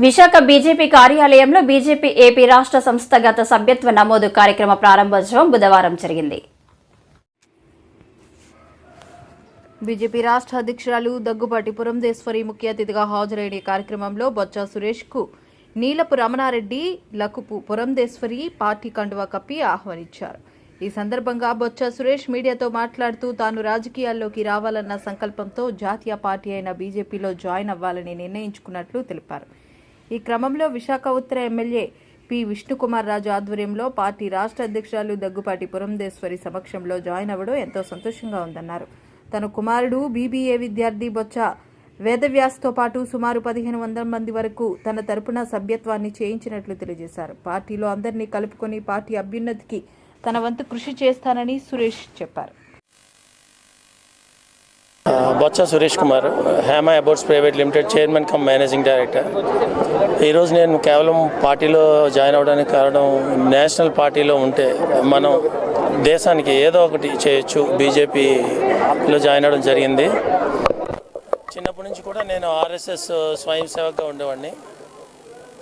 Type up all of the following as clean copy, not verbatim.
Visakha BJP కార్యాలయంలో BJP AP రాష్ట్ర సంస్థాగత సభ్యత్వ నమోదు కార్యక్రమ ప్రారంభోత్సవం బుధవారం జరిగింది. బీజేపీ రాష్ట్ర అధ్యక్షురాలు దగ్గుబాటి పురంధేశ్వరి ముఖ్య అతిథిగా హాజరైన ఈ కార్యక్రమంలో బొత్స సురేష్కు నీలపు రమణారెడ్డి లకుపు పురంధేశ్వరి పార్టీ కండువా కప్పి ఆహ్వానించారు. ఈ సందర్భంగా బొత్స సురేష్ మీడియాతో మాట్లాడుతూ తాను రాజకీయాల్లోకి రావాలన్న సంకల్పంతో జాతీయ పార్టీ అయిన బీజేపీలో జాయిన్ అవ్వాలని నిర్ణయించుకున్నట్లు తెలిపారు. ఈ క్రమంలో విశాఖ ఉత్తర ఎమ్మెల్యే పి విష్ణుకుమార్ రాజు ఆధ్వర్యంలో పార్టీ రాష్ట్ర అధ్యక్షురాలు దగ్గుపాటి పురంధేశ్వరి సమక్షంలో జాయిన్ అవ్వడం ఎంతో సంతోషంగా ఉందన్నారు. తన కుమారుడు బీబీఏ విద్యార్థి బొత్స వేదవ్యాస్తో పాటు సుమారు 1500 మంది వరకు తన తరపున సభ్యత్వాన్ని చేయించినట్లు తెలియజేశారు. పార్టీలో అందరినీ కలుపుకొని పార్టీ అభ్యున్నతికి తన వంతు కృషి చేస్తానని సురేష్ చెప్పారు. Botsa Suresh Kumar, Hema abouts private limited chairman cum managing director. ఈరోజు నేను కేవలం పార్టీలో జాయిన్ అవ్వడానికి కారణం, నేషనల్ పార్టీలో ఉంటే మనం దేశానికి ఏదో ఒకటి చేయొచ్చు. బీజేపీలో జాయిన్ అవ్వడం జరిగింది. చిన్నప్పటి నుంచి కూడా నేను ఆర్ఎస్ఎస్ స్వయం సేవక్గా ఉండేవాడిని.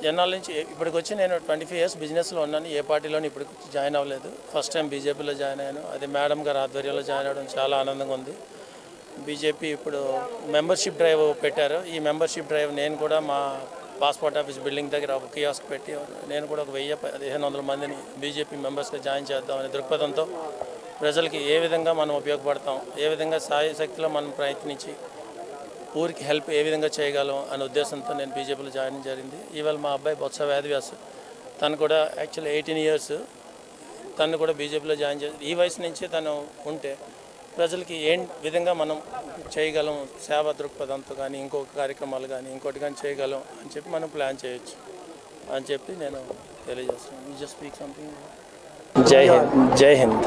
జనాల నుంచి ఇప్పటికి వచ్చి నేను 25 years బిజినెస్లో ఉన్నాను. ఏ పార్టీలోని ఇప్పటికి జాయిన్ అవ్వలేదు. ఫస్ట్ టైం బీజేపీలో జాయిన్ అయ్యాను. అది మేడం గారి ఆధ్వర్యంలో జాయిన్ అవ్వడం చాలా ఆనందంగా ఉంది. బీజేపీ ఇప్పుడు మెంబర్షిప్ డ్రైవ్ పెట్టారు. ఈ మెంబర్షిప్ డ్రైవ్ నేను కూడా మా పాస్పోర్ట్ ఆఫీస్ బిల్డింగ్ దగ్గర ఒక కియాస్క్ పెట్టి నేను కూడా ఒక 1000-1500 మందిని బీజేపీ మెంబర్స్గా జాయిన్ చేద్దామనే దృక్పథంతో ప్రజలకి ఏ విధంగా మనం ఉపయోగపడతాం, ఏ విధంగా సాయశక్తిలో మనం ప్రయత్నించి ఊరికి హెల్ప్ ఏ విధంగా చేయగలం అనే ఉద్దేశంతో నేను బీజేపీలో జాయిన్ జరిగింది. ఇవాళ మా అబ్బాయి బొత్స వేదవ్యాస్, తను కూడా యాక్చువల్లీ 18 years, తను కూడా బీజేపీలో జాయిన్ చేసి ఈ వయసు నుంచి తను ఉంటే ప్రజలకి ఏం విధంగా మనం చేయగలం, సేవా దృక్పథంతో కానీ ఇంకొక కార్యక్రమాలు కానీ ఇంకోటి కానీ చేయగలం అని చెప్పి మనం ప్లాన్ చేయొచ్చు అని చెప్పి నేను తెలియజేస్తున్నాను. Just speak something. జై హింద్.